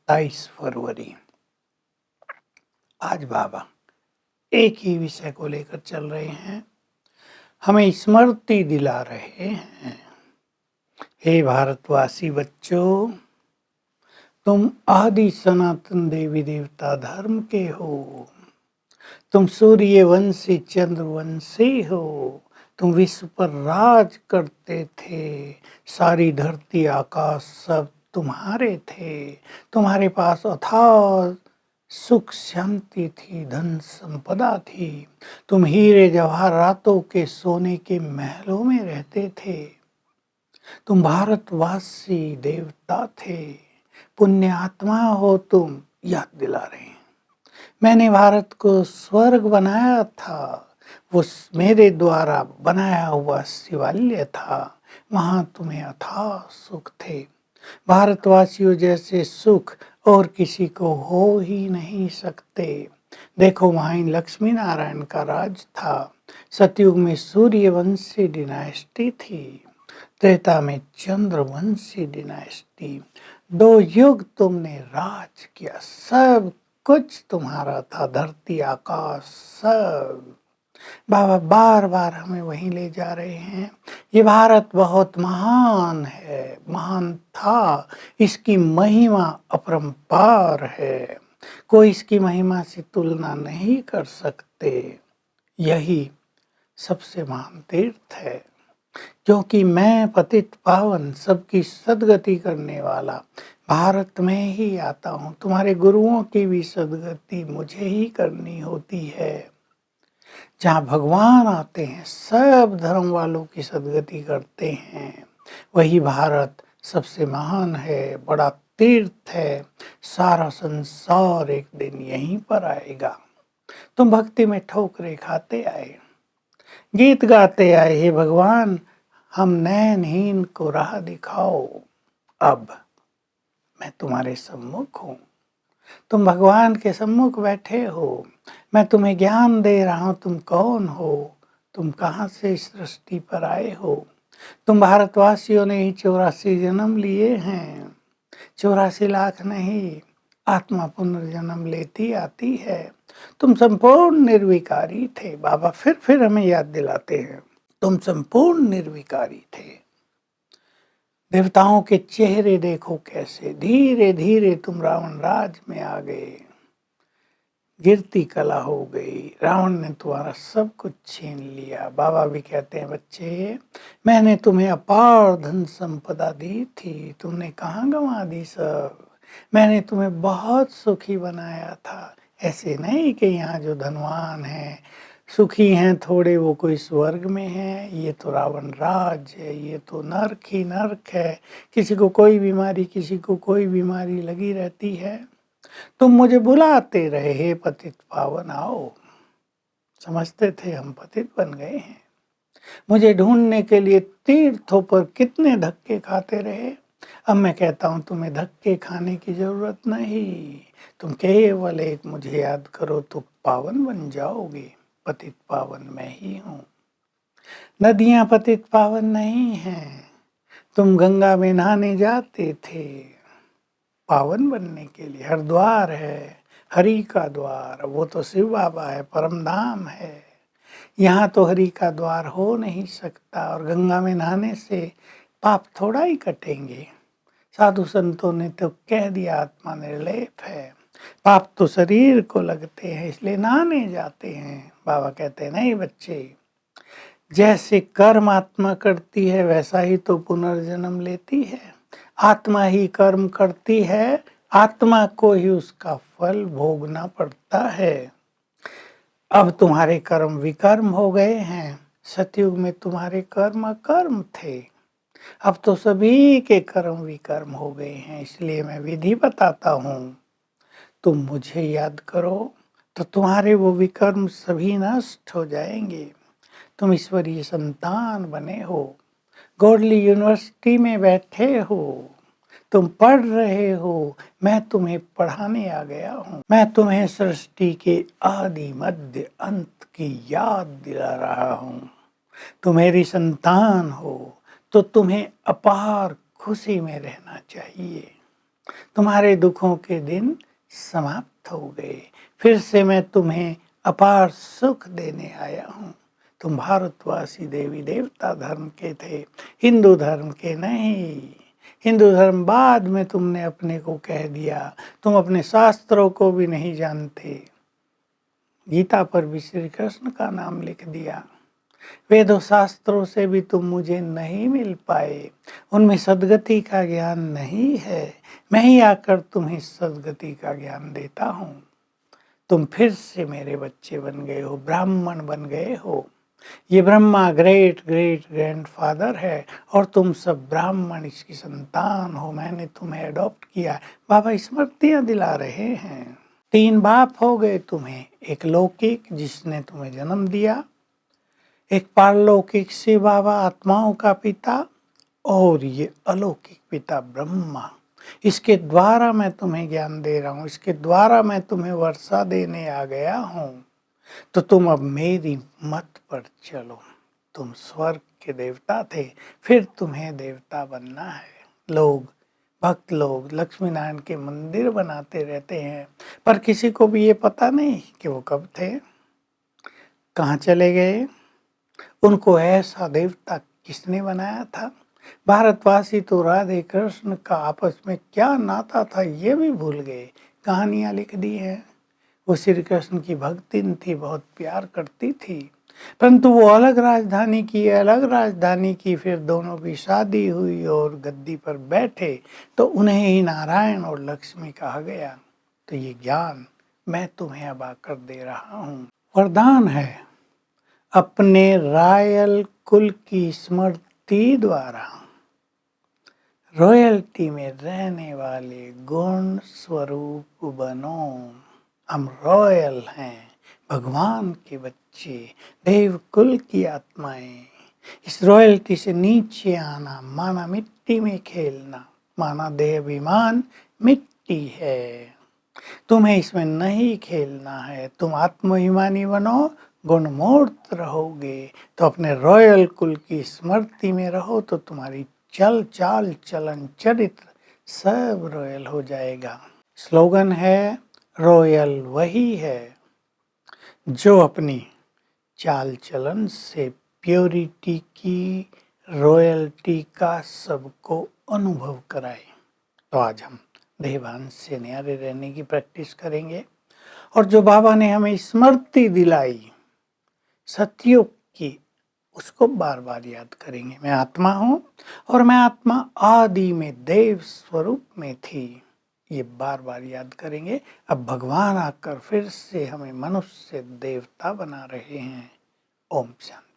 23 फरवरी। आज बाबा एक ही विषय को लेकर चल रहे हैं, हमें स्मृति दिला रहे हैं। हे भारतवासी बच्चों, तुम आदि सनातन देवी देवता धर्म के हो। तुम सूर्यवंशी चंद्रवंशी हो। तुम विश्व पर राज करते थे। सारी धरती आकाश सब तुम्हारे थे। तुम्हारे पास अथाह सुख शांति थी, धन संपदा थी। तुम हीरे जवाहरातों के सोने के महलों में रहते थे। तुम भारतवासी देवता थे, पुण्य आत्मा हो तुम, याद दिला रहे हैं। मैंने भारत को स्वर्ग बनाया था, वो मेरे द्वारा बनाया हुआ शिवालय था, वहां तुम्हें अथाह सुख थे। भारतवासियों जैसे सुख और किसी को हो ही नहीं सकते। देखो वहीं लक्ष्मी नारायण का राज था। सतयुग में सूर्यवंशी डिनाइस्टी थी, त्रेता में चंद्रवंशी डिनाइस्टी। 2 युग तुमने राज किया, सब कुछ तुम्हारा था, धरती आकाश सब। बाबा बार बार हमें वहीं ले जा रहे हैं। ये भारत बहुत महान है, महान था, इसकी महिमा अपरंपार है, कोई इसकी महिमा से तुलना नहीं कर सकते। यही सबसे महान तीर्थ है, क्योंकि मैं पतित पावन सबकी सदगति करने वाला भारत में ही आता हूँ। तुम्हारे गुरुओं की भी सदगति मुझे ही करनी होती है। जहाँ भगवान आते हैं सब धर्म वालों की सदगति करते हैं। वही भारत सबसे महान है, बड़ा तीर्थ है। सारा संसार एक दिन यहीं पर आएगा। तुम भक्ति में ठोकरे खाते आए, गीत गाते आए, हे भगवान हम नैनहीन को राह दिखाओ। अब मैं तुम्हारे सम्मुख हूँ, तुम भगवान के सम्मुख बैठे हो, मैं तुम्हें ज्ञान दे रहा हूँ। तुम कौन हो, तुम कहाँ से इस सृष्टि पर आए हो। तुम भारतवासियों ने ही 84 जन्म लिए हैं, 84 लाख नहीं। आत्मा पुनर्जन्म लेती आती है। तुम संपूर्ण निर्विकारी थे। बाबा फिर हमें याद दिलाते हैं, तुम संपूर्ण निर्विकारी थे। देवताओं के चेहरे देखो कैसे, धीरे धीरे तुम रावण राज में आ गए। गिरती कला हो गई, रावण ने तुम्हारा सब कुछ छीन लिया। बाबा भी कहते हैं, बच्चे मैंने तुम्हें अपार धन संपदा दी थी, तुमने कहाँ गंवा दी सब। मैंने तुम्हें बहुत सुखी बनाया था। ऐसे नहीं कि यहाँ जो धनवान हैं सुखी हैं थोड़े, वो कोई स्वर्ग में है। ये तो रावण राज है, ये तो नरक ही नरक है। किसी को कोई बीमारी, किसी को कोई बीमारी लगी रहती है। तुम मुझे बुलाते रहे, हे पतित पावन आओ। समझते थे हम पतित बन गए हैं। मुझे ढूंढने के लिए तीर्थों पर कितने धक्के खाते रहे। अब मैं कहता हूं तुम्हें धक्के खाने की जरूरत नहीं। तुम केवल एक मुझे याद करो तो पावन बन जाओगे। पतित पावन मैं ही हूँ। नदियां पतित पावन नहीं हैं। तुम गंगा में नहाने जाते थे पावन बनने के लिए। हरिद्वार है, हरि का द्वार, वो तो शिव बाबा है, परम धाम है। यहाँ तो हरि का द्वार हो नहीं सकता। और गंगा में नहाने से पाप थोड़ा ही कटेंगे। साधु संतों ने तो कह दिया आत्मा निर्लेप है, पाप तो शरीर को लगते हैं, इसलिए नहाने जाते हैं। बाबा कहते हैं नहीं बच्चे, जैसे कर्म आत्मा करती है वैसा ही तो पुनर्जन्म लेती है। आत्मा ही कर्म करती है, आत्मा को ही उसका फल भोगना पड़ता है। अब तुम्हारे कर्म विकर्म हो गए हैं। सतयुग में तुम्हारे कर्म अकर्म थे, अब तो सभी के कर्म विकर्म हो गए हैं। इसलिए मैं विधि बताता हूँ, तुम मुझे याद करो तो तुम्हारे वो विकर्म सभी नष्ट हो जाएंगे। तुम ईश्वरीय संतान बने हो, गॉडली यूनिवर्सिटी में बैठे हो, तुम पढ़ रहे हो, मैं तुम्हें पढ़ाने आ गया हूँ। मैं तुम्हें सृष्टि के आदि मध्य अंत की याद दिला रहा हूँ। तुम मेरी संतान हो तो तुम्हें अपार खुशी में रहना चाहिए। तुम्हारे दुखों के दिन समाप्त हो गए। फिर से मैं तुम्हें अपार सुख देने आया हूँ। तुम भारतवासी देवी देवता धर्म के थे, हिंदू धर्म के नहीं। हिंदू धर्म बाद में तुमने अपने को कह दिया। तुम अपने शास्त्रों को भी नहीं जानते। गीता पर भी श्री कृष्ण का नाम लिख दिया। वेदों शास्त्रों से भी तुम मुझे नहीं मिल पाए। उनमें सद्गति का ज्ञान नहीं है। मैं ही आकर तुम्हें सद्गति का ज्ञान देता हूँ। तुम फिर से मेरे बच्चे बन गए हो, ब्राह्मण बन गए हो। ये ब्रह्मा ग्रेट ग्रेट ग्रैंडफादर है और तुम सब ब्राह्मण इसकी संतान हो। मैंने तुम्हें अडॉप्ट किया। बाबा स्मृतियां दिला रहे हैं। 3 बाप हो गए तुम्हें। एक लौकिक जिसने तुम्हें जन्म दिया, एक पारलौकिक से बाबा आत्माओं का पिता, और ये अलौकिक पिता ब्रह्मा। इसके द्वारा मैं तुम्हें ज्ञान दे रहा हूँ, इसके द्वारा मैं तुम्हें वर्षा देने आ गया हूँ। तो तुम अब मेरी मत पर चलो। तुम स्वर्ग के देवता थे, फिर तुम्हें देवता बनना है। लोग भक्त लोग लक्ष्मी नारायण के मंदिर बनाते रहते हैं, पर किसी को भी ये पता नहीं कि वो कब थे, कहाँ चले गए, उनको ऐसा देवता किसने बनाया था। भारतवासी तो राधे कृष्ण का आपस में क्या नाता था ये भी भूल गए। कहानियां लिख दी है। वो श्री कृष्ण की भक्तिन थी, बहुत प्यार करती थी, परंतु वो अलग राजधानी की, फिर दोनों की शादी हुई और गद्दी पर बैठे तो उन्हें ही नारायण और लक्ष्मी कहा गया। तो ये ज्ञान मैं तुम्हें अब आकर दे रहा हूँ। वरदान है अपने रॉयल कुल की स्मृति द्वारा रॉयल्टी में रहने वाले गुण स्वरूप बनो। हम रॉयल हैं, भगवान के बच्चे, देव कुल की आत्माएं। इस रॉयल्टी से नीचे आना माना मिट्टी में खेलना, माना देह अभिमान मिट्टी है। तुम्हें इसमें नहीं खेलना है। तुम आत्माभिमानी बनो, गुणमूर्त रहोगे तो अपने रॉयल कुल की स्मृति में रहो, तो तुम्हारी चल चाल चलन चरित्र सब रॉयल हो जाएगा। स्लोगन है रॉयल वही है जो अपनी चाल चलन से प्योरिटी की, रॉयल्टी का सबको अनुभव कराए। तो आज हम देहभान से न्यारे रहने की प्रैक्टिस करेंगे, और जो बाबा ने हमें स्मृति दिलाई सतयुग की, उसको बार बार याद करेंगे। मैं आत्मा हूँ और मैं आत्मा आदि में देव स्वरूप में थी, ये बार बार याद करेंगे। अब भगवान आकर फिर से हमें मनुष्य देवता बना रहे हैं। ओम शांति।